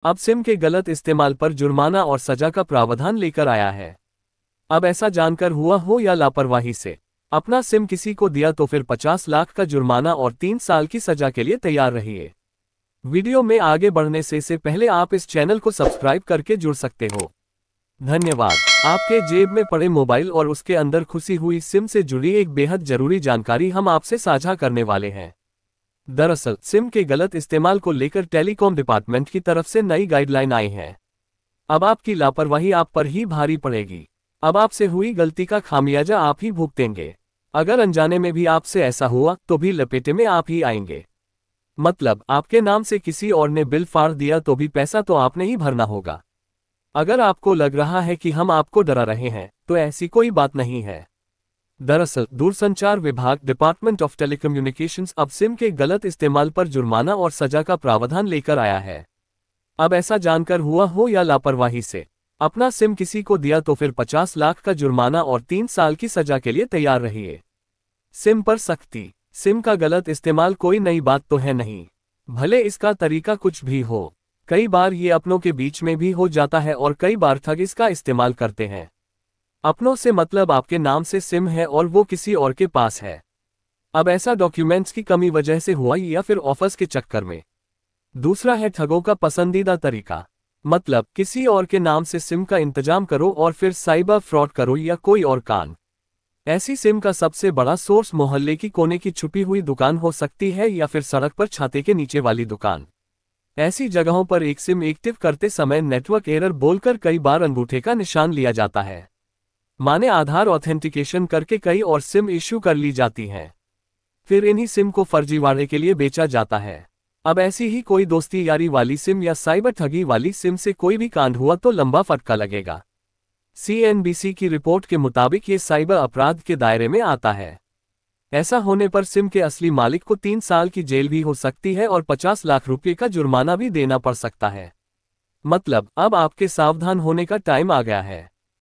अब सिम के गलत इस्तेमाल पर जुर्माना और सजा का प्रावधान लेकर आया है। अब ऐसा जानकर हुआ हो या लापरवाही से अपना सिम किसी को दिया तो फिर 50 लाख का जुर्माना और 3 साल की सजा के लिए तैयार रहिए। वीडियो में आगे बढ़ने से पहले आप इस चैनल को सब्सक्राइब करके जुड़ सकते हो। धन्यवाद। आपके जेब में पड़े मोबाइल और उसके अंदर खुसी हुई सिम से जुड़ी एक बेहद जरूरी जानकारी हम आपसे साझा करने वाले हैं। दरअसल सिम के गलत इस्तेमाल को लेकर टेलीकॉम डिपार्टमेंट की तरफ से नई गाइडलाइन आई है। अब आपकी लापरवाही आप पर ही भारी पड़ेगी। अब आपसे हुई गलती का खामियाजा आप ही भुगतेंगे। अगर अनजाने में भी आपसे ऐसा हुआ तो भी लपेटे में आप ही आएंगे। मतलब आपके नाम से किसी और ने बिल फाड़ दिया तो भी पैसा तो आपने ही भरना होगा। अगर आपको लग रहा है कि हम आपको डरा रहे हैं तो ऐसी कोई बात नहीं है। दरअसल दूरसंचार विभाग डिपार्टमेंट ऑफ टेलीकम्युनिकेशंस अब सिम के गलत इस्तेमाल पर जुर्माना और सजा का प्रावधान लेकर आया है। अब ऐसा जानकर हुआ हो या लापरवाही से अपना सिम किसी को दिया तो फिर 50 लाख का जुर्माना और 3 साल की सजा के लिए तैयार रहिए। सिम पर सख्ती। सिम का गलत इस्तेमाल कोई नई बात तो है नहीं, भले इसका तरीका कुछ भी हो। कई बार ये अपनों के बीच में भी हो जाता है और कई बार ठग इसका इस्तेमाल करते हैं। अपनों से मतलब आपके नाम से सिम है और वो किसी और के पास है। अब ऐसा डॉक्यूमेंट्स की कमी वजह से हुआ या फिर ऑफर्स के चक्कर में। दूसरा है ठगों का पसंदीदा तरीका। मतलब किसी और के नाम से सिम का इंतजाम करो और फिर साइबर फ्रॉड करो या कोई और कांड। ऐसी सिम का सबसे बड़ा सोर्स मोहल्ले की कोने की छुपी हुई दुकान हो सकती है या फिर सड़क पर छाते के नीचे वाली दुकान। ऐसी जगहों पर एक सिम एक्टिव करते समय नेटवर्क एरर बोलकर कई बार अंगूठे का निशान लिया जाता है। माने आधार ऑथेंटिकेशन करके कई और सिम इश्यू कर ली जाती हैं। फिर इन्हीं सिम को फर्जीवाड़े के लिए बेचा जाता है। अब ऐसी ही कोई दोस्ती यारी वाली सिम या साइबर ठगी वाली सिम से कोई भी कांड हुआ तो लंबा फटका लगेगा। CNBC की रिपोर्ट के मुताबिक ये साइबर अपराध के दायरे में आता है। ऐसा होने पर सिम के असली मालिक को 3 साल की जेल भी हो सकती है और 50 लाख रुपए का जुर्माना भी देना पड़ सकता है। मतलब अब आपके सावधान होने का टाइम आ गया है।